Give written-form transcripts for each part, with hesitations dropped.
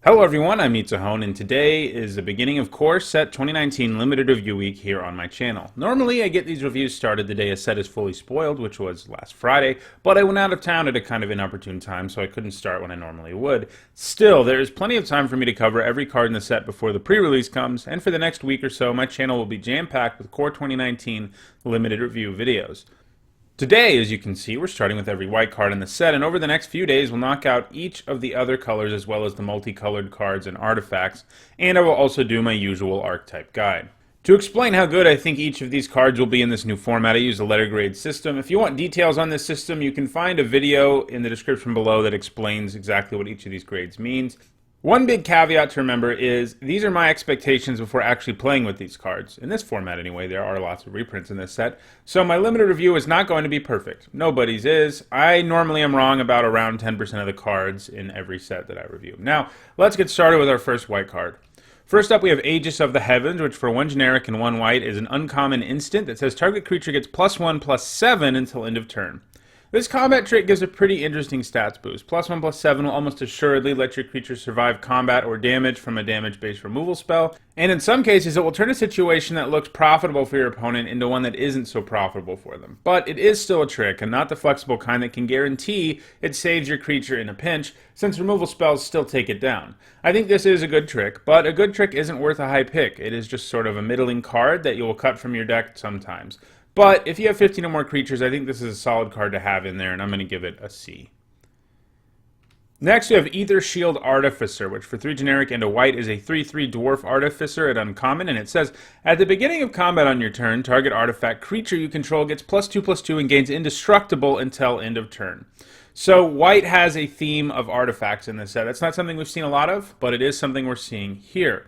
Hello everyone, I'm Itzahon, and today is the beginning of Core Set 2019 Limited Review Week here on my channel. Normally I get these reviews started the day a set is fully spoiled, which was last Friday, but I went out of town at a kind of inopportune time, so I couldn't start when I normally would. Still, there is plenty of time for me to cover every card in the set before the pre-release comes, and for the next week or so, my channel will be jam-packed with Core 2019 Limited Review videos. Today, as you can see, we're starting with every white card in the set, and over the next few days we'll knock out each of the other colors as well as the multicolored cards and artifacts, and I will also do my usual archetype guide. To explain how good I think each of these cards will be in this new format, I use a letter grade system. If you want details on this system, you can find a video in the description below that explains exactly what each of these grades means. One big caveat to remember is these are my expectations before actually playing with these cards. In this format anyway, there are lots of reprints in this set, so my limited review is not going to be perfect. Nobody's is. I normally am wrong about around 10% of the cards in every set that I review. Now, let's get started with our first white card. First up, we have Aegis of the Heavens, which for one generic and one white is an uncommon instant that says target creature gets +1/+7 until end of turn. This combat trait gives a pretty interesting stats boost. +1/+7 will almost assuredly let your creature survive combat or damage from a damage-based removal spell, and in some cases it will turn a situation that looks profitable for your opponent into one that isn't so profitable for them. But it is still a trick, and not the flexible kind that can guarantee it saves your creature in a pinch, since removal spells still take it down. I think this is a good trick, but a good trick isn't worth a high pick. It is just sort of a middling card that you will cut from your deck sometimes. But if you have 15 or more creatures, I think this is a solid card to have in there, and I'm going to give it a C. Next, we have Aether Shield Artificer, which for 3 generic and a white is a 3/3 Dwarf Artificer at uncommon, and it says, at the beginning of combat on your turn, target artifact creature you control gets +2/+2 and gains indestructible until end of turn. So white has a theme of artifacts in this set. That's not something we've seen a lot of, but it is something we're seeing here.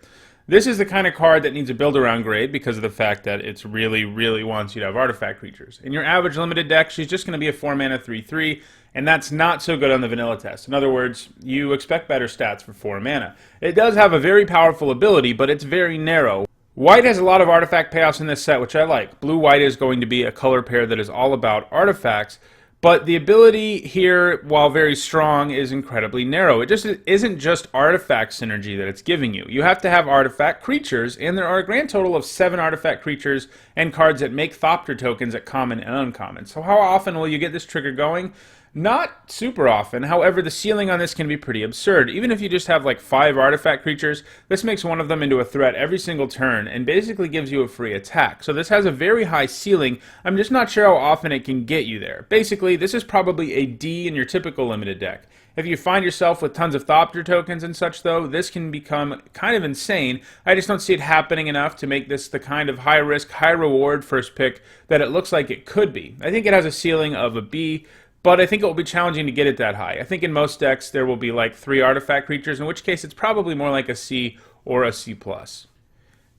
This is the kind of card that needs a build-around grade because of the fact that it really wants you to have artifact creatures. In your average limited deck, she's just going to be a 4-mana 3/3, and that's not so good on the vanilla test. In other words, you expect better stats for 4 mana. It does have a very powerful ability, but it's very narrow. White has a lot of artifact payoffs in this set, which I like. Blue-white is going to be a color pair that is all about artifacts, but the ability here, while very strong, is incredibly narrow. It just isn't just artifact synergy that it's giving you. You have to have artifact creatures, and there are a grand total of 7 artifact creatures and cards that make Thopter tokens at common and uncommon. So how often will you get this trigger going? Not super often. However, the ceiling on this can be pretty absurd. Even if you just have like 5 artifact creatures, this makes one of them into a threat every single turn and basically gives you a free attack. So this has a very high ceiling. I'm just not sure how often it can get you there. Basically, this is probably a D in your typical limited deck. If you find yourself with tons of Thopter tokens and such, though, this can become kind of insane. I just don't see it happening enough to make this the kind of high-risk, high-reward first pick that it looks like it could be. I think it has a ceiling of a B, but I think it will be challenging to get it that high. I think in most decks there will be like 3 artifact creatures, in which case it's probably more like a C or a C+.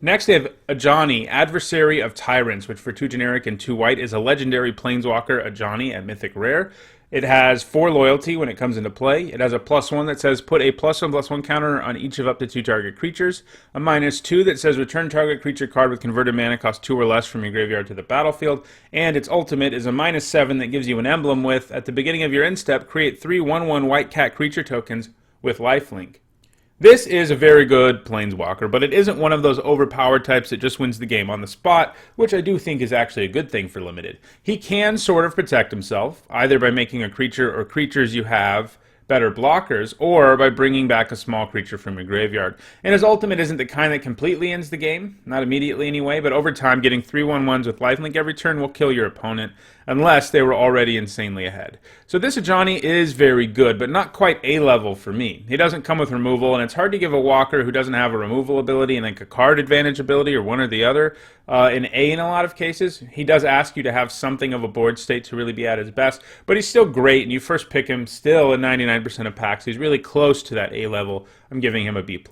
Next we have Ajani, Adversary of Tyrants, which for 2 generic and 2 white is a legendary planeswalker Ajani at Mythic Rare. It has 4 loyalty when it comes into play. It has a +1 that says put a +1/+1 counter on each of up to 2 target creatures. A -2 that says return target creature card with converted mana cost 2 or less from your graveyard to the battlefield. And its ultimate is a -7 that gives you an emblem with, at the beginning of your end step, create 3 1/1 white cat creature tokens with lifelink. This is a very good planeswalker, but it isn't one of those overpowered types that just wins the game on the spot, which I do think is actually a good thing for limited. He can sort of protect himself, either by making a creature or creatures you have better blockers, or by bringing back a small creature from your graveyard. And his ultimate isn't the kind that completely ends the game, not immediately anyway, but over time getting 3 1/1s with lifelink every turn will kill your opponent, unless they were already insanely ahead. So this Ajani is very good, but not quite A-level for me. He doesn't come with removal, and it's hard to give a walker who doesn't have a removal ability and like a card advantage ability or one or the other an A in a lot of cases. He does ask you to have something of a board state to really be at his best, but he's still great, and you first pick him still in 99% of packs. He's really close to that A level. I'm giving him a B+.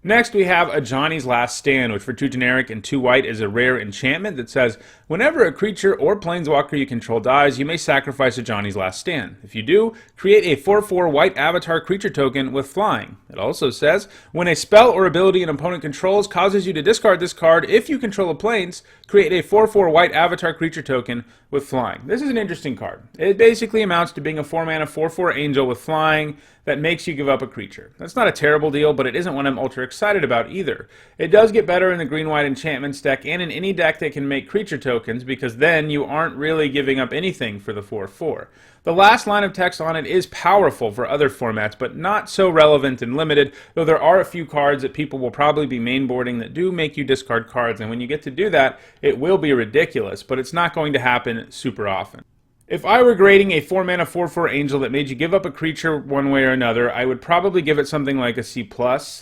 Next, we have Ajani's Last Stand, which for 2 generic and 2 white is a rare enchantment that says, whenever a creature or planeswalker you control dies, you may sacrifice Ajani's Last Stand. If you do, create a 4/4 white avatar creature token with flying. It also says, when a spell or ability an opponent controls causes you to discard this card, if you control a planes, create a 4/4 white avatar creature token with flying. This is an interesting card. It basically amounts to being a 4-mana 4/4 angel with flying that makes you give up a creature. That's not a terrible deal, but it isn't one I'm ultra excited about either. It does get better in the green-white enchantments deck and in any deck that can make creature tokens, because then you aren't really giving up anything for the 4/4. The last line of text on it is powerful for other formats, but not so relevant in limited, though there are a few cards that people will probably be mainboarding that do make you discard cards, and when you get to do that, it will be ridiculous, but it's not going to happen super often. If I were grading a 4-mana 4/4 angel that made you give up a creature one way or another, I would probably give it something like a C+,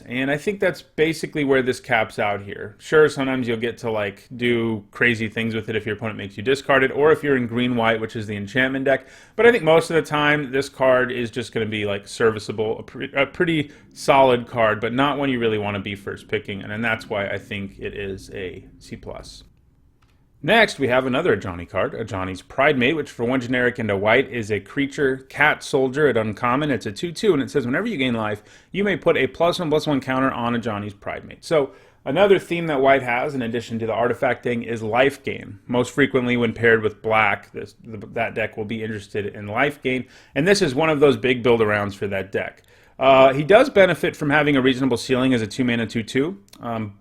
and I think that's basically where this caps out here. Sure, sometimes you'll get to like do crazy things with it if your opponent makes you discard it, or if you're in green-white, which is the enchantment deck, but I think most of the time this card is just going to be like serviceable, a pretty solid card, but not one you really want to be first picking, and that's why I think it is a C+. Next, we have another Ajani card, Ajani's Pridemate, which for 1 generic and a white is a creature cat soldier at uncommon. It's a 2/2, and it says whenever you gain life, you may put a +1/+1 counter on Ajani's Pridemate. So another theme that white has, in addition to the artifact thing, is life gain. Most frequently when paired with black, that deck will be interested in life gain, and this is one of those big build-arounds for that deck. He does benefit from having a reasonable ceiling as a 2-mana 2/2.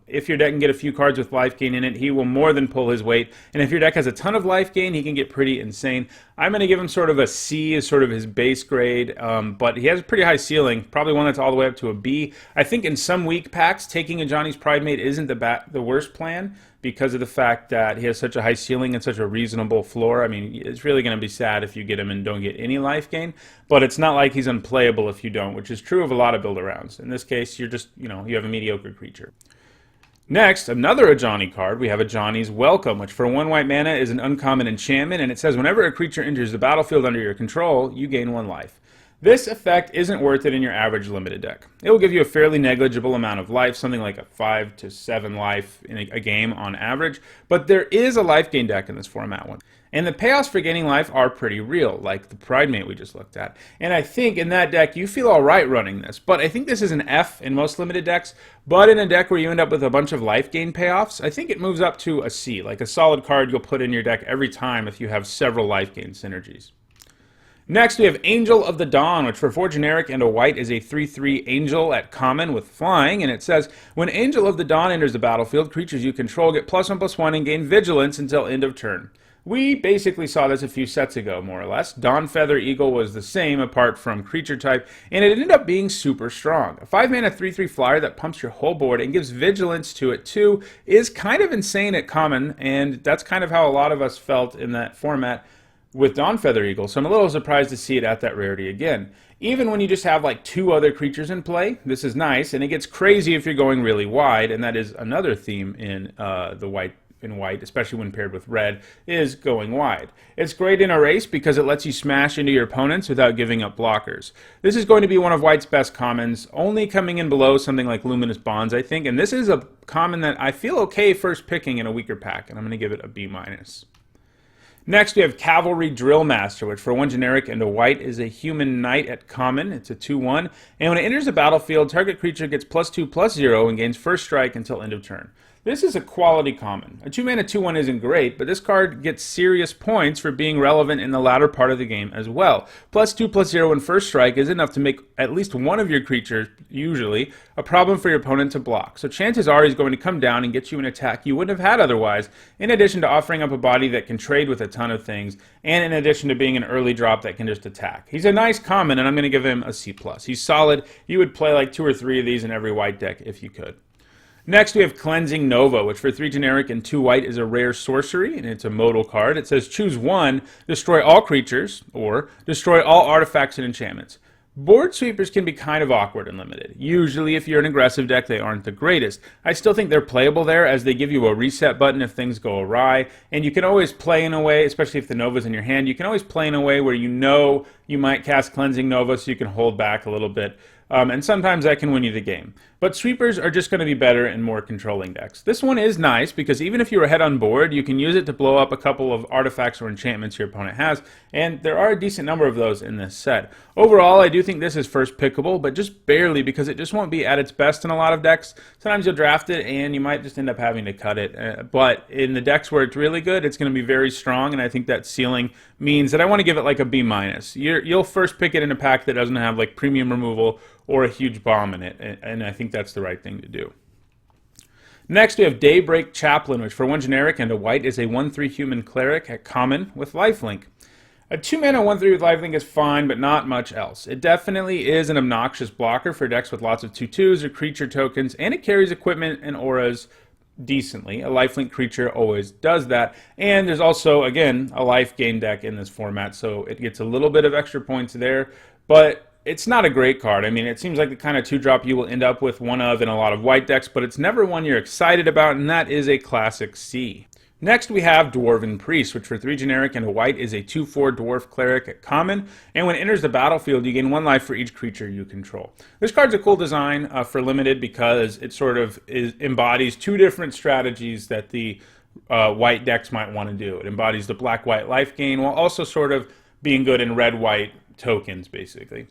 If your deck can get a few cards with life gain in it, he will more than pull his weight. And if your deck has a ton of life gain, he can get pretty insane. I'm going to give him sort of a C as sort of his base grade, but he has a pretty high ceiling, probably one that's all the way up to a B. I think in some weak packs, taking Ajani's Pridemate isn't the worst plan, because of the fact that he has such a high ceiling and such a reasonable floor. I mean, it's really going to be sad if you get him and don't get any life gain, but it's not like he's unplayable if you don't, which is true of a lot of build-arounds. In this case, you're just, you have a mediocre creature. Next, another Ajani card, we have Ajani's Welcome, which for 1 white mana is an uncommon enchantment, and it says whenever a creature enters the battlefield under your control, you gain 1 life. This effect isn't worth it in your average limited deck. It will give you a fairly negligible amount of life, something like a 5 to 7 life in a game on average, but there is a life gain deck in this format one. And the payoffs for gaining life are pretty real, like the Pridemate we just looked at. And I think in that deck you feel alright running this, but I think this is an F in most limited decks, but in a deck where you end up with a bunch of life gain payoffs, I think it moves up to a C, like a solid card you'll put in your deck every time if you have several life gain synergies. Next, we have Angel of the Dawn, which for 4 generic and a white is a 3/3 angel at common with flying, and it says, when Angel of the Dawn enters the battlefield, creatures you control get +1/+1 and gain vigilance until end of turn. We basically saw this a few sets ago, more or less. Dawn Feather Eagle was the same, apart from creature type, and it ended up being super strong. A 5-mana 3/3 flyer that pumps your whole board and gives vigilance to it too is kind of insane at common, and that's kind of how a lot of us felt in that format with Dawn Feather Eagle, so I'm a little surprised to see it at that rarity again. Even when you just have like 2 other creatures in play, this is nice, and it gets crazy if you're going really wide, and that is another theme in the white, especially when paired with red, is going wide. It's great in a race because it lets you smash into your opponents without giving up blockers. This is going to be one of white's best commons, only coming in below something like Luminous Bonds, I think, and this is a common that I feel okay first picking in a weaker pack, and I'm going to give it a B-. Next, we have Cavalry Drillmaster, which for 1 generic and a white is a human knight at common. It's a 2/1, and when it enters the battlefield, target creature gets +2/+0 and gains first strike until end of turn. This is a quality common. A 2-mana 2/1 isn't great, but this card gets serious points for being relevant in the latter part of the game as well. +2/+0 and first strike is enough to make at least one of your creatures, usually, a problem for your opponent to block. So chances are he's going to come down and get you an attack you wouldn't have had otherwise, in addition to offering up a body that can trade with a ton of things, and in addition to being an early drop that can just attack. He's a nice common, and I'm going to give him a C+. He's solid. You would play like 2 or 3 of these in every white deck if you could. Next, we have Cleansing Nova, which for 3 generic and 2 white is a rare sorcery, and it's a modal card. It says choose 1, destroy all creatures, or destroy all artifacts and enchantments. Board sweepers can be kind of awkward and limited. Usually, if you're an aggressive deck, they aren't the greatest. I still think they're playable there, as they give you a reset button if things go awry, and you can always play in a way, especially if the Nova's in your hand, you can always play in a way where you know you might cast Cleansing Nova so you can hold back a little bit. and sometimes that can win you the game. But sweepers are just going to be better in more controlling decks. This one is nice because even if you're ahead on board, you can use it to blow up a couple of artifacts or enchantments your opponent has, and there are a decent number of those in this set. Overall, I do think this is first pickable, but just barely because it just won't be at its best in a lot of decks. Sometimes you'll draft it and you might just end up having to cut it, but in the decks where it's really good, it's going to be very strong, and I think that ceiling means that I want to give it like a B-. You'll first pick it in a pack that doesn't have like premium removal or a huge bomb in it, and I think that's the right thing to do. Next, we have Daybreak Chaplain, which for 1 generic and a white is a 1/3 human cleric at common with lifelink. A 2-mana 1/3 with lifelink is fine, but not much else. It definitely is an obnoxious blocker for decks with lots of 2/2s or creature tokens, and it carries equipment and auras decently. A lifelink creature always does that, and there's also, again, a life gain deck in this format, so it gets a little bit of extra points there, but it's not a great card. I mean, it seems like the kind of 2-drop you will end up with one of in a lot of white decks, but it's never one you're excited about, and that is a classic C. Next, we have Dwarven Priests, which for 3 generic and a white is a 2/4 dwarf cleric at common, and when it enters the battlefield, you gain 1 life for each creature you control. This card's a cool design for limited because it sort of embodies 2 different strategies that the white decks might want to do. It embodies the black-white life gain while also sort of being good in red-white tokens, basically.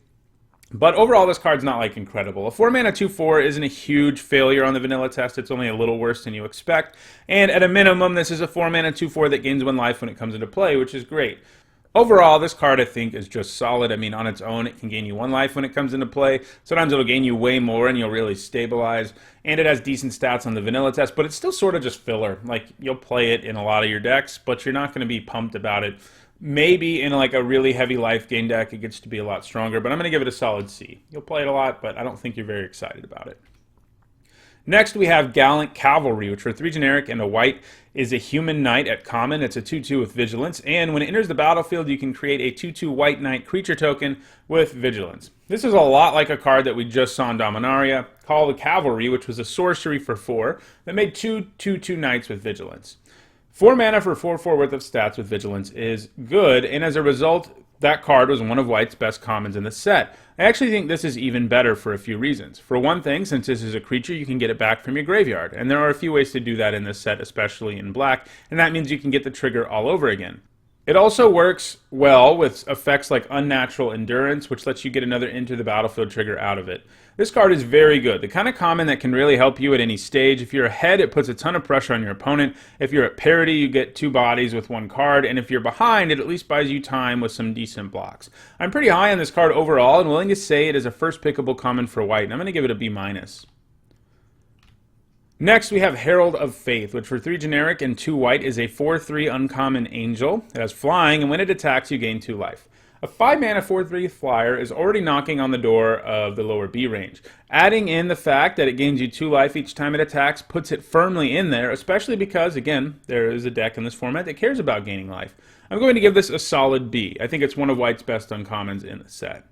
But overall, this card's not like incredible. A 4-mana 2/4 isn't a huge failure on the vanilla test. It's only a little worse than you expect. And at a minimum, this is a 4-mana 2/4 that gains 1 life when it comes into play, which is great. Overall, this card, I think, is just solid. I mean, on its own, it can gain you 1 life when it comes into play. Sometimes it'll gain you way more, and you'll really stabilize. And it has decent stats on the vanilla test, but it's still sort of just filler. Like, you'll play it in a lot of your decks, but you're not going to be pumped about it. Maybe in like a really heavy life gain deck, it gets to be a lot stronger, but I'm going to give it a solid C. You'll play it a lot, but I don't think you're very excited about it. Next, we have Gallant Cavalry, which for 3 generic and a white is a human knight at common. It's a 2/2 with vigilance, and when it enters the battlefield, you can create a 2/2 white knight creature token with vigilance. This is a lot like a card that we just saw in Dominaria, called the Cavalry, which was a sorcery for 4 that made 2 2/2 knights with vigilance. 4 mana for 4/4 worth of stats with vigilance is good, and as a result, that card was one of white's best commons in the set. I actually think this is even better for a few reasons. For one thing, since this is a creature, you can get it back from your graveyard, and there are a few ways to do that in this set, especially in black, and that means you can get the trigger all over again. It also works well with effects like Unnatural Endurance, which lets you get another Into the Battlefield trigger out of it. This card is very good, the kind of common that can really help you at any stage. If you're ahead, it puts a ton of pressure on your opponent. If you're at parity, you get 2 bodies with 1 card, and if you're behind, it at least buys you time with some decent blocks. I'm pretty high on this card overall, and willing to say it is a first pickable common for white, and I'm going to give it a B-. Next, we have Herald of Faith, which for 3 generic and 2 white is a 4/3 uncommon angel. It has flying, and when it attacks, you gain 2 life. A 5-mana 4/3 flyer is already knocking on the door of the lower B range. Adding in the fact that it gains you 2 life each time it attacks puts it firmly in there, especially because, again, there is a deck in this format that cares about gaining life. I'm going to give this a solid B. I think it's one of white's best uncommons in the set.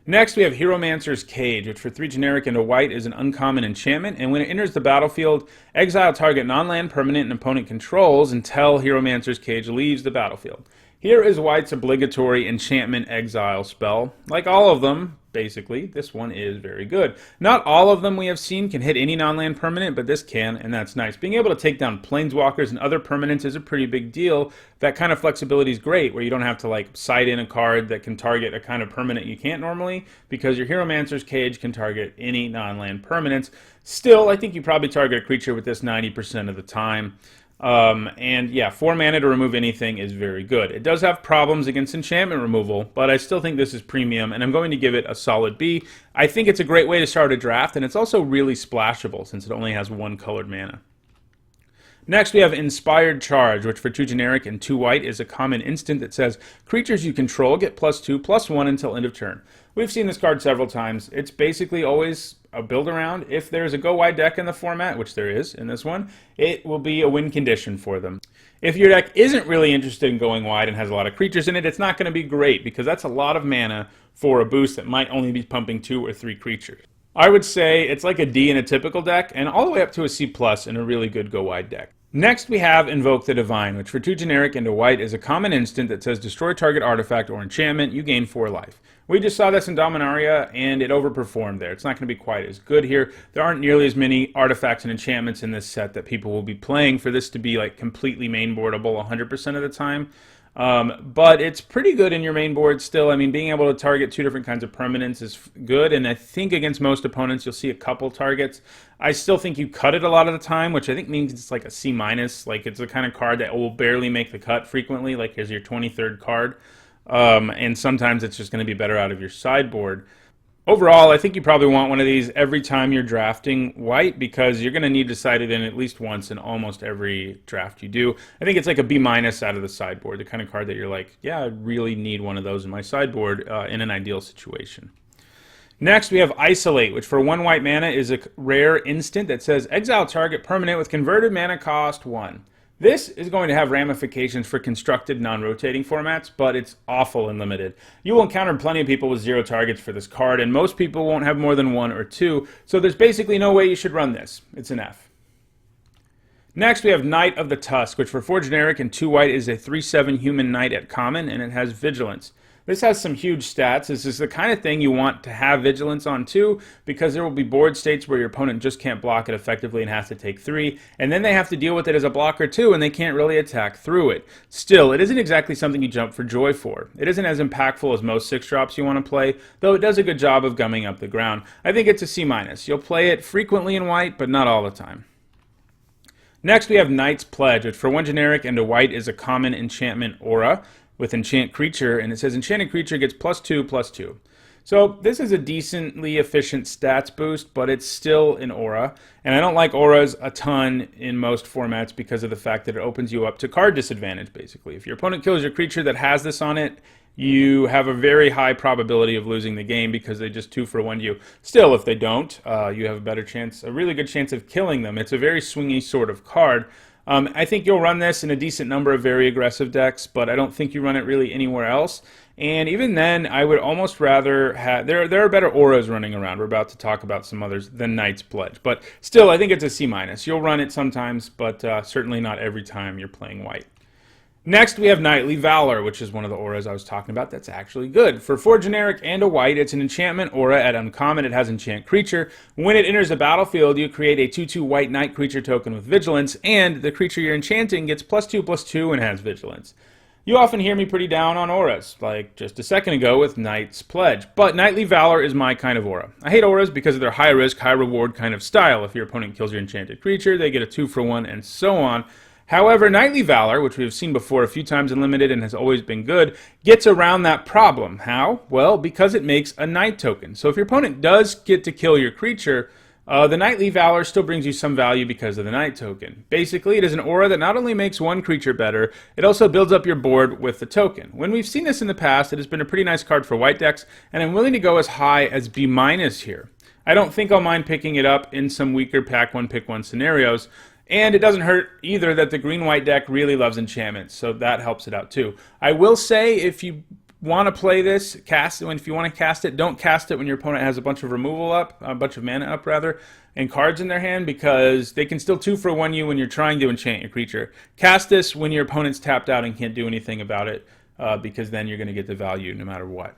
Next, we have Hieromancer's Cage, which for 3 generic and a white is an uncommon enchantment, and when it enters the battlefield, exile target non-land permanent and opponent controls until Hieromancer's Cage leaves the battlefield. Here is white's obligatory enchantment exile spell. Like all of them, basically, this one is very good. Not all of them we have seen can hit any non-land permanent, but this can, and that's nice. Being able to take down planeswalkers and other permanents is a pretty big deal. That kind of flexibility is great, where you don't have to like side in a card that can target a kind of permanent you can't normally, because your Hieromancer's Cage can target any non-land permanents. Still, I think you probably target a creature with this 90% of the time. And yeah, 4 mana to remove anything is very good. It does have problems against enchantment removal, but I still think this is premium, and I'm going to give it a solid B. I think it's a great way to start a draft, and it's also really splashable since it only has 1 colored mana. Next, we have Inspired Charge, which for 2 generic and 2 white is a common instant that says, creatures you control get +2/+1 until end of turn. We've seen this card several times. It's basically always a build around. If there's a go wide deck in the format, which there is in this one, it will be a win condition for them. If your deck isn't really interested in going wide and has a lot of creatures in it, it's not going to be great, because that's a lot of mana for a boost that might only be pumping 2 or 3 creatures. I would say it's like a D in a typical deck, and all the way up to a C+ in a really good go wide deck. Next we have Invoked the Divine, which for 2 generic and a white is a common instant that says destroy target artifact or enchantment, you gain 4 life. We just saw this in Dominaria, and it overperformed there. It's not going to be quite as good here. There aren't nearly as many artifacts and enchantments in this set that people will be playing for this to be like completely mainboardable 100% of the time. But it's pretty good in your main board still. I mean, being able to target 2 different kinds of permanents is good, and I think against most opponents you'll see a couple targets. I still think you cut it a lot of the time, which I think means it's like a C-. Like, it's the kind of card that will barely make the cut frequently, like as your 23rd card. And sometimes it's just going to be better out of your sideboard. Overall, I think you probably want one of these every time you're drafting white, because you're going to need to side it in at least once in almost every draft you do. I think it's like a B- out of the sideboard, the kind of card that you're like, yeah, I really need one of those in my sideboard in an ideal situation. Next, we have Isolate, which for 1 white mana is a rare instant that says exile target permanent with converted mana cost 1. This is going to have ramifications for constructed non-rotating formats, but it's awful in limited. You will encounter plenty of people with 0 targets for this card, and most people won't have more than 1 or 2, so there's basically no way you should run this. It's an F. Next, we have Knight of the Tusk, which for 4 generic and 2 white is a 3/7 human knight at common, and it has Vigilance. This has some huge stats. This is the kind of thing you want to have Vigilance on too, because there will be board states where your opponent just can't block it effectively and has to take 3, and then they have to deal with it as a blocker too, and they can't really attack through it. Still, it isn't exactly something you jump for joy for. It isn't as impactful as most 6-drops you want to play, though it does a good job of gumming up the ground. I think it's a C-. You'll play it frequently in white, but not all the time. Next, we have Knight's Pledge, which for 1 generic and a white is a common enchantment aura with enchant creature, and it says enchanted creature gets +2/+2. So this is a decently efficient stats boost, but it's still an aura, and I don't like auras a ton in most formats because of the fact that it opens you up to card disadvantage, basically. If your opponent kills your creature that has this on it, you have a very high probability of losing the game because they just 2-for-1 you. Still, if they don't, you have a better chance, a really good chance of killing them. It's a very swingy sort of card. I think you'll run this in a decent number of very aggressive decks, but I don't think you run it really anywhere else. And even then, I would almost rather have... There are better auras running around. We're about to talk about some others than Knight's Pledge. But still, I think it's a C-. You'll run it sometimes, but certainly not every time you're playing white. Next, we have Knightly Valor, which is one of the auras I was talking about that's actually good. For 4 generic and a white, it's an enchantment aura at uncommon. It has enchant creature. When it enters the battlefield, you create a 2/2 white knight creature token with vigilance, and the creature you're enchanting gets +2/+2 and has vigilance. You often hear me pretty down on auras, like just a second ago with Knight's Pledge, but Knightly Valor is my kind of aura. I hate auras because of their high risk, high reward kind of style. If your opponent kills your enchanted creature, they get a 2-for-1 and so on. However, Knightly Valor, which we have seen before a few times in Limited and has always been good, gets around that problem. How? Well, because it makes a Knight token. So if your opponent does get to kill your creature, the Knightly Valor still brings you some value because of the Knight token. Basically, it is an aura that not only makes one creature better, it also builds up your board with the token. When we've seen this in the past, it has been a pretty nice card for white decks, and I'm willing to go as high as B- here. I don't think I'll mind picking it up in some weaker pack 1, pick 1 scenarios. And it doesn't hurt either that the green-white deck really loves enchantments, so that helps it out too. I will say, if you want to play this, if you want to cast it, don't cast it when your opponent has a bunch of removal up, a bunch of mana up rather, and cards in their hand, because they can still 2-for-1 you when you're trying to enchant your creature. Cast this when your opponent's tapped out and can't do anything about it, because then you're going to get the value no matter what.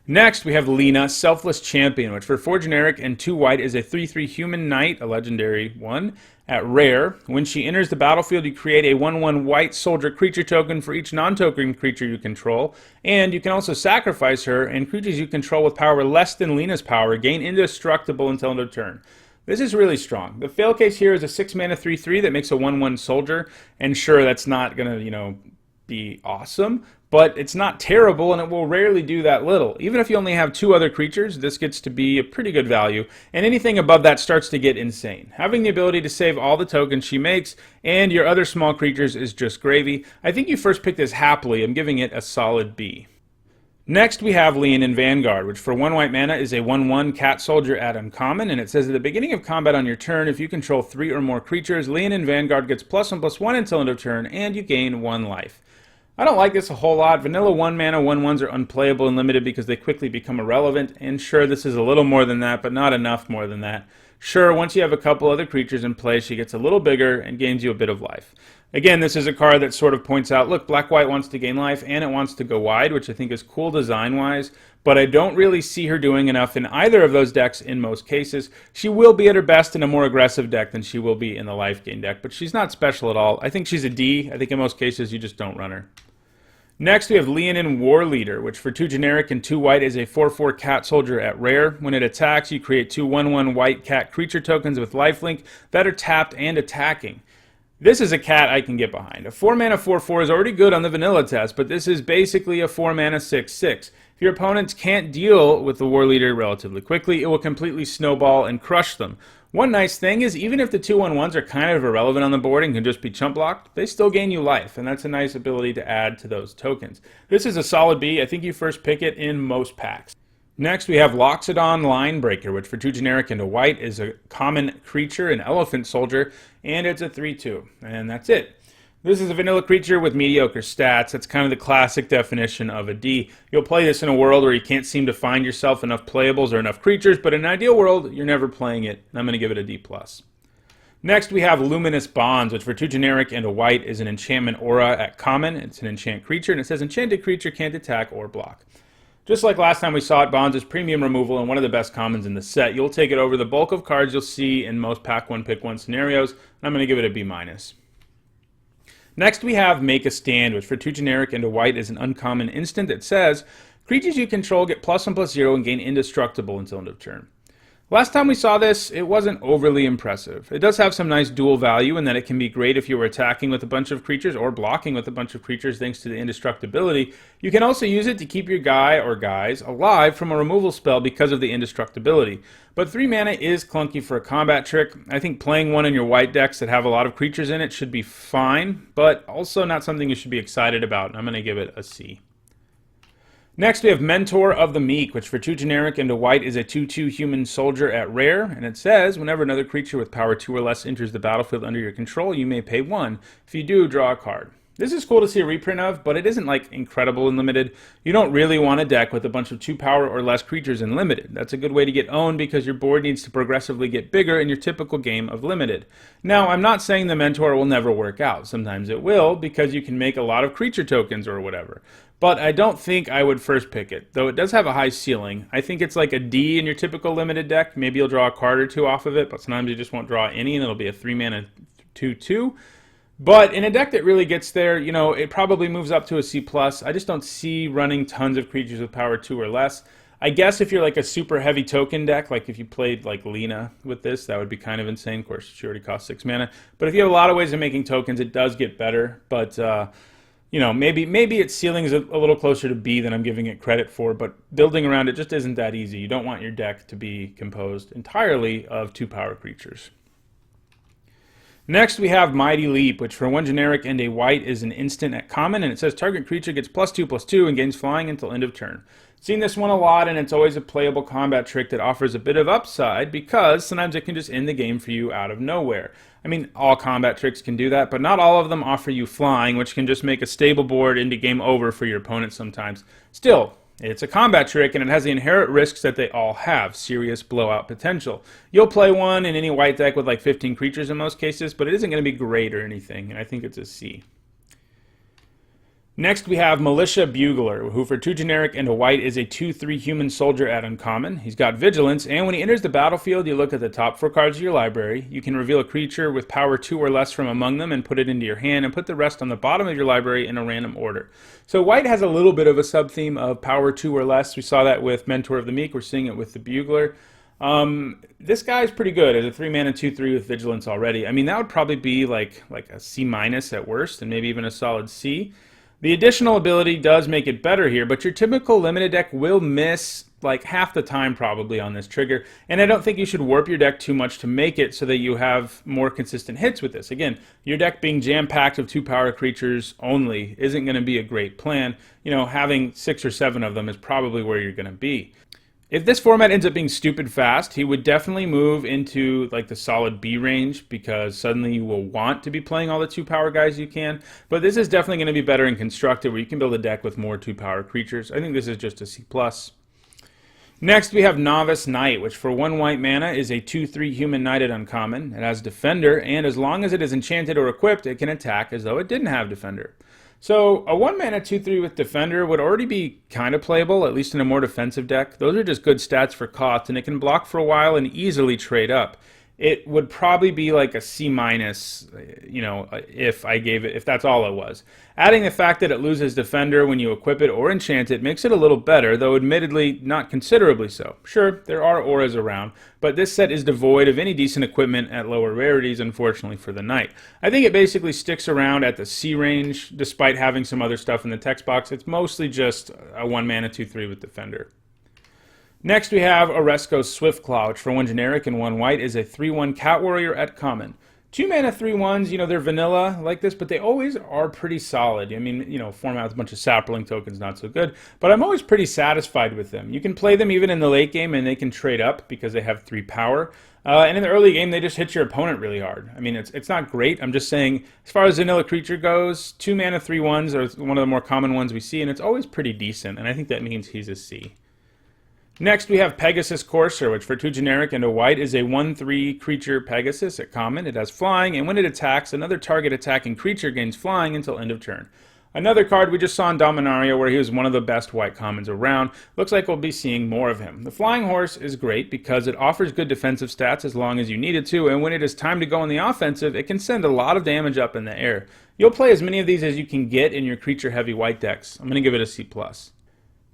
Next, we have Lina, Selfless Champion, which for 4 generic and 2 white is a 3/3 human knight, a legendary one, at rare. When she enters the battlefield, you create a 1/1 white soldier creature token for each non-token creature you control, and you can also sacrifice her, and creatures you control with power less than Lina's power gain indestructible until end of turn. This is really strong. The fail case here is a 6-mana 3/3 that makes a 1/1 soldier, and sure, that's not going to, be awesome, but it's not terrible, and it will rarely do that little. Even if you only have 2 other creatures, this gets to be a pretty good value, and anything above that starts to get insane. Having the ability to save all the tokens she makes and your other small creatures is just gravy. I think you first pick this happily. I'm giving it a solid B. Next, we have Lien and Vanguard, which for 1 white mana is a 1/1 cat soldier at uncommon, and it says at the beginning of combat on your turn, if you control 3 or more creatures, Lien and Vanguard gets +1/+1 until end of turn, and you gain 1 life. I don't like this a whole lot. Vanilla 1 mana 1/1s are unplayable and limited because they quickly become irrelevant, and sure, this is a little more than that, but not enough more than that. Sure, once you have a couple other creatures in play, she gets a little bigger and gains you a bit of life. Again, this is a card that sort of points out, look, black-white wants to gain life and it wants to go wide, which I think is cool design-wise, but I don't really see her doing enough in either of those decks in most cases. She will be at her best in a more aggressive deck than she will be in the life gain deck, but she's not special at all. I think she's a D. I think in most cases you just don't run her. Next, we have Lien and Warleader, which for 2 generic and 2 white is a 4/4 cat soldier at rare. When it attacks, you create 2 1/1 white cat creature tokens with lifelink that are tapped and attacking. This is a cat I can get behind. A 4-mana 4/4 is already good on the vanilla test, but this is basically a 4-mana 6/6. If your opponents can't deal with the Warleader relatively quickly, it will completely snowball and crush them. One nice thing is, even if the 2/1/1s are kind of irrelevant on the board and can just be chump blocked, they still gain you life, and that's a nice ability to add to those tokens. This is a solid B. I think you first pick it in most packs. Next, we have Loxodon Linebreaker, which for 2 generic and a white is a common creature, an elephant soldier, and it's a 3/2, and that's it. This is a vanilla creature with mediocre stats. That's kind of the classic definition of a D. You'll play this in a world where you can't seem to find yourself enough playables or enough creatures, but in an ideal world, you're never playing it, and I'm going to give it a D+. Next, we have Luminous Bonds, which for 2 generic and a white is an enchantment aura at common. It's an enchant creature, and it says enchanted creature can't attack or block. Just like last time we saw it, Bonds is premium removal and one of the best commons in the set. You'll take it over the bulk of cards you'll see in most pack 1 pick 1 scenarios, and I'm going to give it a B-. Next we have Make a Stand, which for 2 generic and a white is an uncommon instant that says, creatures you control get +1/+0 and gain indestructible until end of turn. Last time we saw this, it wasn't overly impressive. It does have some nice dual value in that it can be great if you were attacking with a bunch of creatures or blocking with a bunch of creatures thanks to the indestructibility. You can also use it to keep your guy or guys alive from a removal spell because of the indestructibility. But 3 mana is clunky for a combat trick. I think playing one in your white decks that have a lot of creatures in it should be fine, but also not something you should be excited about. I'm going to give it a C. Next, we have Mentor of the Meek, which for 2 generic and a white is a 2/2 human soldier at rare, and it says, whenever another creature with power 2 or less enters the battlefield under your control, you may pay 1. If you do, draw a card. This is cool to see a reprint of, but it isn't like incredible in limited. You don't really want a deck with a bunch of 2 power or less creatures in limited. That's a good way to get owned because your board needs to progressively get bigger in your typical game of limited. Now, I'm not saying the Mentor will never work out. Sometimes it will because you can make a lot of creature tokens or whatever. But I don't think I would first pick it, though it does have a high ceiling. I think it's like a D in your typical limited deck. Maybe you'll draw a card or 2 off of it, but sometimes you just won't draw any and it'll be a 3-mana 2/2. But in a deck that really gets there, you know, it probably moves up to a C+. I just don't see running tons of creatures with power 2 or less. I guess if you're like a super heavy token deck, like if you played like Lina with this, that would be kind of insane. Of course, she already costs 6 mana. But if you have a lot of ways of making tokens, it does get better. But, you know, maybe its ceiling is a little closer to B than I'm giving it credit for, but building around it just isn't that easy. You don't want your deck to be composed entirely of 2 power creatures. Next, we have Mighty Leap, which for 1 generic and a white is an instant at common, and it says target creature gets +2/+2 and gains flying until end of turn. Seen this one a lot, and it's always a playable combat trick that offers a bit of upside because sometimes it can just end the game for you out of nowhere. I mean, all combat tricks can do that, but not all of them offer you flying, which can just make a stable board into game over for your opponent sometimes. Still, it's a combat trick, and it has the inherent risks that they all have, serious blowout potential. You'll play one in any white deck with like 15 creatures in most cases, but it isn't going to be great or anything, and I think it's a C. Next, we have Militia Bugler, who for 2 generic and a white is a 2/3 human soldier at uncommon. He's got vigilance, and when he enters the battlefield, you look at the top 4 cards of your library. You can reveal a creature with power 2 or less from among them and put it into your hand, and put the rest on the bottom of your library in a random order. So white has a little bit of a sub-theme of power 2 or less. We saw that with Mentor of the Meek. We're seeing it with the Bugler. This guy's pretty good as a 3-mana 2/3 with vigilance already. I mean, that would probably be like a C- at worst, and maybe even a solid C. The additional ability does make it better here, but your typical limited deck will miss like half the time probably on this trigger, and I don't think you should warp your deck too much to make it so that you have more consistent hits with this. Again, your deck being jam-packed of 2 power creatures only isn't going to be a great plan. You know, having 6 or 7 of them is probably where you're going to be. If this format ends up being stupid fast, he would definitely move into like the solid B range because suddenly you will want to be playing all the 2 power guys you can. But this is definitely going to be better in constructed where you can build a deck with more 2 power creatures. I think this is just a C+. Next, we have Novice Knight, which for 1 white mana is a 2/3 human knight at uncommon. It has Defender, and as long as it is enchanted or equipped, it can attack as though it didn't have Defender. So a 1 mana 2/3 with Defender would already be kind of playable, at least in a more defensive deck. Those are just good stats for cost, and it can block for a while and easily trade up. It would probably be like a C-, if that's all it was. Adding the fact that it loses Defender when you equip it or enchant it makes it a little better, though admittedly not considerably so. Sure, there are auras around, but this set is devoid of any decent equipment at lower rarities, unfortunately for the Knight. I think it basically sticks around at the C range, despite having some other stuff in the text box. It's mostly just a 1 mana 2/3 with Defender. Next we have Aresko's Swiftclaw, which for 1 generic and 1 white is a 3/1 Cat Warrior at common. 2 mana 3/1s, they're vanilla like this, but they always are pretty solid. I mean, format with a bunch of sapling tokens, not so good, but I'm always pretty satisfied with them. You can play them even in the late game, and they can trade up because they have 3 power. And in the early game, they just hit your opponent really hard. I mean, it's not great. I'm just saying, as far as vanilla creature goes, 2 mana 3/1s are one of the more common ones we see, and it's always pretty decent, and I think that means he's a C. Next, we have Pegasus Courser, which for 2 generic and a white is a 1/3 creature Pegasus at common. It has flying, and when it attacks, another target attacking creature gains flying until end of turn. Another card we just saw in Dominaria, where he was one of the best white commons around. Looks like we'll be seeing more of him. The Flying Horse is great because it offers good defensive stats as long as you need it to, and when it is time to go on the offensive, it can send a lot of damage up in the air. You'll play as many of these as you can get in your creature-heavy white decks. I'm going to give it a C+.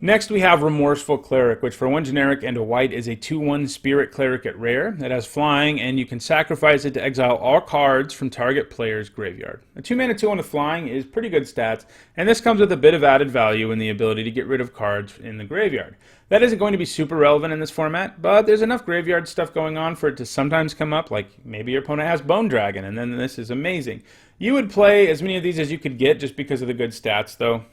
Next we have Remorseful Cleric, which for 1 generic and a white is a 2/1 Spirit Cleric at rare. It has flying, and you can sacrifice it to exile all cards from target player's graveyard. A 2 mana 2/1 with flying is pretty good stats, and this comes with a bit of added value in the ability to get rid of cards in the graveyard. That isn't going to be super relevant in this format, but there's enough graveyard stuff going on for it to sometimes come up, like maybe your opponent has Bone Dragon, and then this is amazing. You would play as many of these as you could get just because of the good stats, though.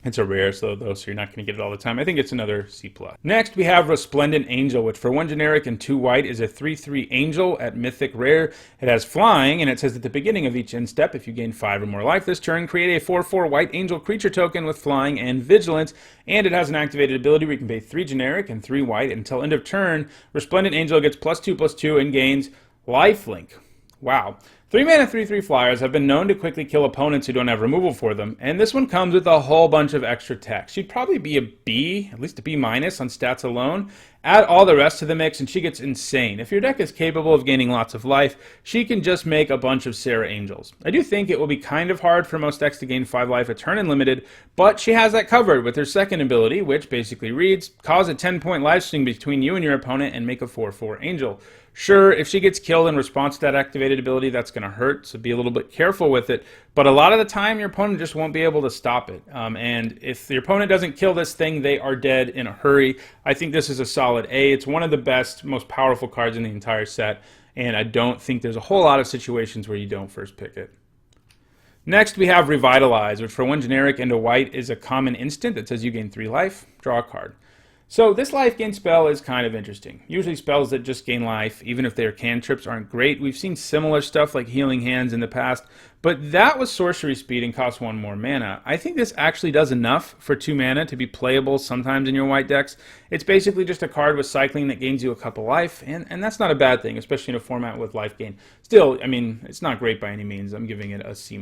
It's a rare, so you're not going to get it all the time. I think it's another C+. Next, we have Resplendent Angel, which for 1 generic and 2 white is a 3/3 Angel at Mythic Rare. It has flying, and it says at the beginning of each end step, if you gain 5 or more life this turn, create a 4/4 white Angel creature token with flying and vigilance, and it has an activated ability where you can pay 3 generic and 3 white until end of turn. Resplendent Angel gets +2/+2 and gains lifelink. Wow. 3 mana 3/3 flyers have been known to quickly kill opponents who don't have removal for them, and this one comes with a whole bunch of extra text. She'd probably be a B, at least a B- on stats alone. Add all the rest to the mix and she gets insane. If your deck is capable of gaining lots of life, she can just make a bunch of Sarah Angels. I do think it will be kind of hard for most decks to gain 5 life a turn in limited, but she has that covered with her second ability, which basically reads, cause a 10-point life swing between you and your opponent and make a 4/4 Angel. Sure, if she gets killed in response to that activated ability, that's going to hurt, so be a little bit careful with it. But a lot of the time, your opponent just won't be able to stop it. And if your opponent doesn't kill this thing, they are dead in a hurry. I think this is a solid A. It's one of the best, most powerful cards in the entire set, and I don't think there's a whole lot of situations where you don't first pick it. Next, we have Revitalize, which for 1 generic and a white is a common instant that says you gain 3 life, draw a card. So this life gain spell is kind of interesting. Usually spells that just gain life, even if their cantrips aren't great. We've seen similar stuff like Healing Hands in the past, but that was sorcery speed and cost 1 more mana. I think this actually does enough for 2 mana to be playable sometimes in your white decks. It's basically just a card with cycling that gains you a couple life, and that's not a bad thing, especially in a format with life gain. Still, I mean, it's not great by any means. I'm giving it a C-.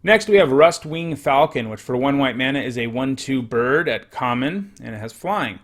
Next, we have Rustwing Falcon, which for 1 white mana is a 1/2 bird at common, and it has flying.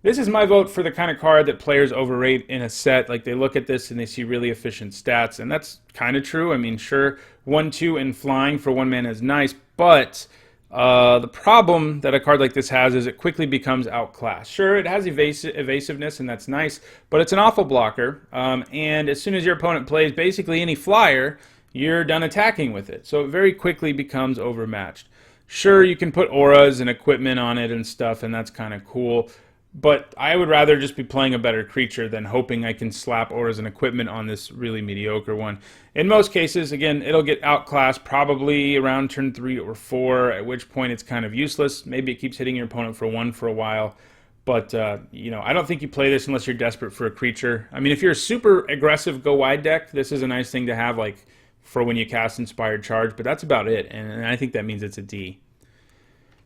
This is my vote for the kind of card that players overrate in a set. Like, they look at this and they see really efficient stats, and that's kind of true. I mean, sure, 1/2 and flying for 1 mana is nice, but the problem that a card like this has is it quickly becomes outclassed. Sure, it has evasiveness, and that's nice, but it's an awful blocker, and as soon as your opponent plays basically any flyer, you're done attacking with it. So it very quickly becomes overmatched. Sure, you can put auras and equipment on it and stuff, and that's kind of cool, but I would rather just be playing a better creature than hoping I can slap auras and equipment on this really mediocre one. In most cases, again, it'll get outclassed probably around turn 3 or 4, at which point it's kind of useless. Maybe it keeps hitting your opponent for 1 for a while. But, I don't think you play this unless you're desperate for a creature. I mean, if you're a super aggressive go-wide deck, this is a nice thing to have, like, for when you cast Inspired Charge, but that's about it, and I think that means it's a D.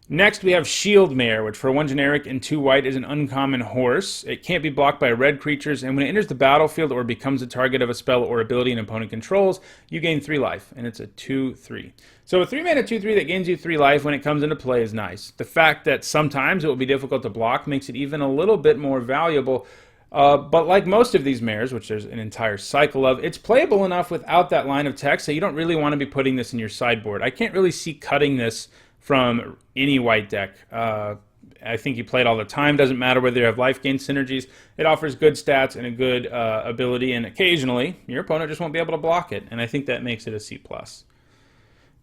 Next, we have Shield Mare, which for 1 generic and 2 white is an uncommon horse. It can't be blocked by red creatures, and when it enters the battlefield or becomes the target of a spell or ability an opponent controls, you gain 3 life, and it's a 2/3. So a 3-mana 2/3 that gains you 3 life when it comes into play is nice. The fact that sometimes it will be difficult to block makes it even a little bit more valuable. But like most of these mares, which there's an entire cycle of, it's playable enough without that line of text that you don't really want to be putting this in your sideboard. I can't really see cutting this from any white deck. I think you play it all the time. Doesn't matter whether you have life gain synergies. It offers good stats and a good ability, and occasionally your opponent just won't be able to block it, and I think that makes it a C+.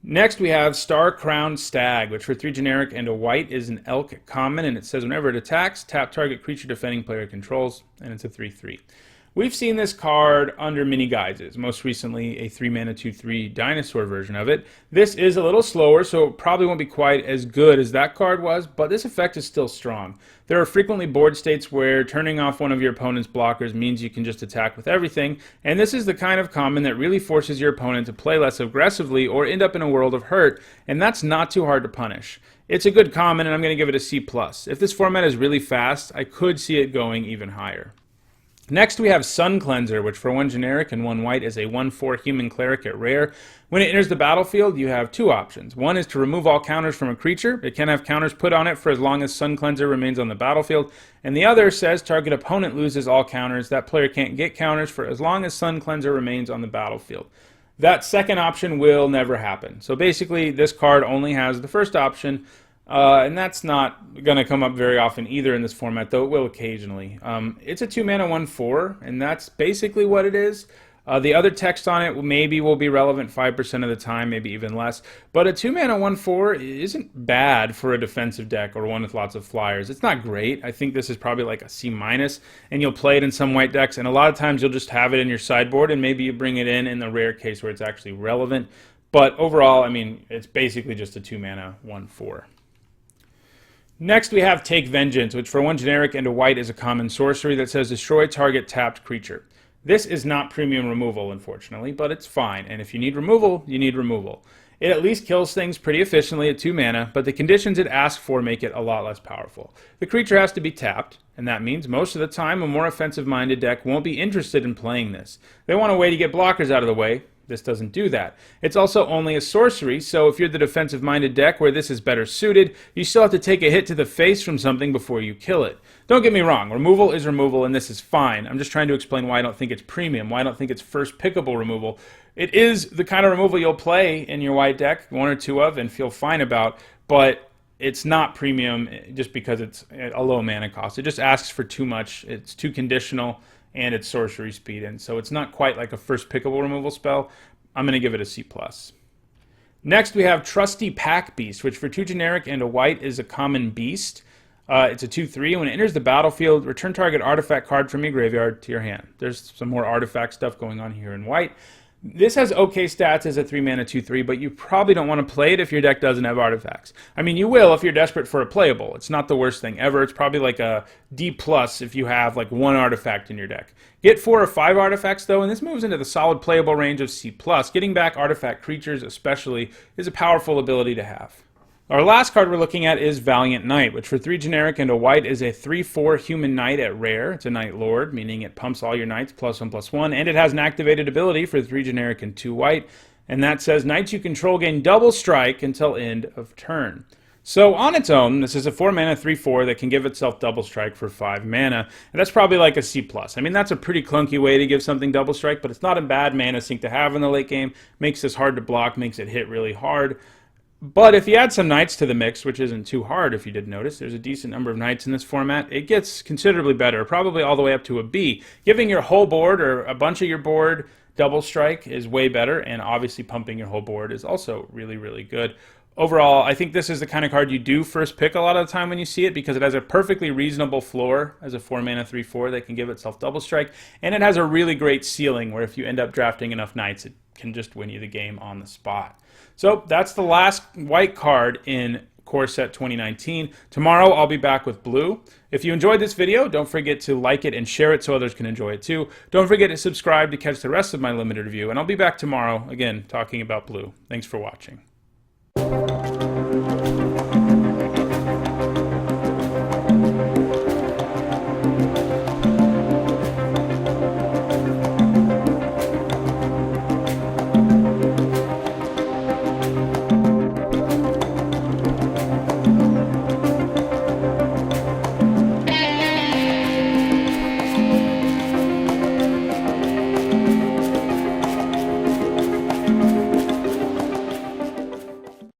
Next, we have Star Crowned Stag, which for 3 generic and a white is an elk common, and it says whenever it attacks, tap target creature defending player controls, and it's a 3/3. We've seen this card under many guises, most recently a 3-mana 2/3 dinosaur version of it. This is a little slower, so it probably won't be quite as good as that card was, but this effect is still strong. There are frequently board states where turning off one of your opponent's blockers means you can just attack with everything, and this is the kind of common that really forces your opponent to play less aggressively or end up in a world of hurt, and that's not too hard to punish. It's a good common, and I'm going to give it a C+. If this format is really fast, I could see it going even higher. Next, we have Sun Cleanser, which for 1 generic and 1 white is a 1/4 human cleric at rare. When it enters the battlefield, you have 2 options. One is to remove all counters from a creature. It can have counters put on it for as long as Sun Cleanser remains on the battlefield. And the other says target opponent loses all counters. That player can't get counters for as long as Sun Cleanser remains on the battlefield. That second option will never happen. So basically, this card only has the first option. And that's not going to come up very often either in this format, though it will occasionally. It's a 2-mana 1/4, and that's basically what it is. The other text on it maybe will be relevant 5% of the time, maybe even less. But a 2-mana 1/4 isn't bad for a defensive deck or one with lots of flyers. It's not great. I think this is probably like a C-, and you'll play it in some white decks, and a lot of times you'll just have it in your sideboard, and maybe you bring it in the rare case where it's actually relevant. But overall, I mean, it's basically just a 2-mana 1/4. Next, we have Take Vengeance, which for 1 generic and a white is a common sorcery that says destroy target tapped creature. This is not premium removal, unfortunately, but it's fine, and if you need removal, you need removal. It at least kills things pretty efficiently at 2 mana, but the conditions it asks for make it a lot less powerful. The creature has to be tapped, and that means most of the time a more offensive-minded deck won't be interested in playing this. They want a way to get blockers out of the way. This doesn't do that. It's also only a sorcery, so if you're the defensive-minded deck where this is better suited, you still have to take a hit to the face from something before you kill it. Don't get me wrong, removal is removal, and this is fine. I'm just trying to explain why I don't think it's premium, why I don't think it's first pickable removal. It is the kind of removal you'll play in your white deck, 1 or 2 of, and feel fine about, but it's not premium just because it's a low mana cost. It just asks for too much. It's too conditional, and it's sorcery speed, and so it's not quite like a first pickable removal spell. I'm going to give it a C+. Next, we have Trusty Pack Beast, which for 2 generic and a white is a common beast. It's a 2/3. When it enters the battlefield, return target artifact card from your graveyard to your hand. There's some more artifact stuff going on here in white. This has okay stats as a 3-mana 2/3, but you probably don't want to play it if your deck doesn't have artifacts. I mean, you will if you're desperate for a playable. It's not the worst thing ever. It's probably like a D+ if you have like 1 artifact in your deck. Get 4 or 5 artifacts, though, and this moves into the solid playable range of C+. Getting back artifact creatures, especially, is a powerful ability to have. Our last card we're looking at is Valiant Knight, which for 3 generic and a white is a 3/4 human knight at rare. It's a Knight Lord, meaning it pumps all your knights +1/+1, and it has an activated ability for 3 generic and 2 white, and that says knights you control gain double strike until end of turn. So on its own, this is a 4-mana 3/4 that can give itself double strike for 5 mana, and that's probably like a C+. I mean, that's a pretty clunky way to give something double strike, but it's not a bad mana sink to have in the late game. Makes this hard to block, makes it hit really hard. But if you add some knights to the mix, which isn't too hard if you did notice, there's a decent number of knights in this format, it gets considerably better, probably all the way up to a B. Giving your whole board or a bunch of your board double strike is way better, and obviously pumping your whole board is also really, really good. Overall, I think this is the kind of card you do first pick a lot of the time when you see it, because it has a perfectly reasonable floor as a 4-mana 3/4 that can give itself double strike, and it has a really great ceiling where if you end up drafting enough knights, it can just win you the game on the spot. So that's the last white card in Core Set 2019. Tomorrow I'll be back with blue. If you enjoyed this video, don't forget to like it and share it so others can enjoy it too. Don't forget to subscribe to catch the rest of my limited review, and I'll be back tomorrow, again, talking about blue. Thanks for watching.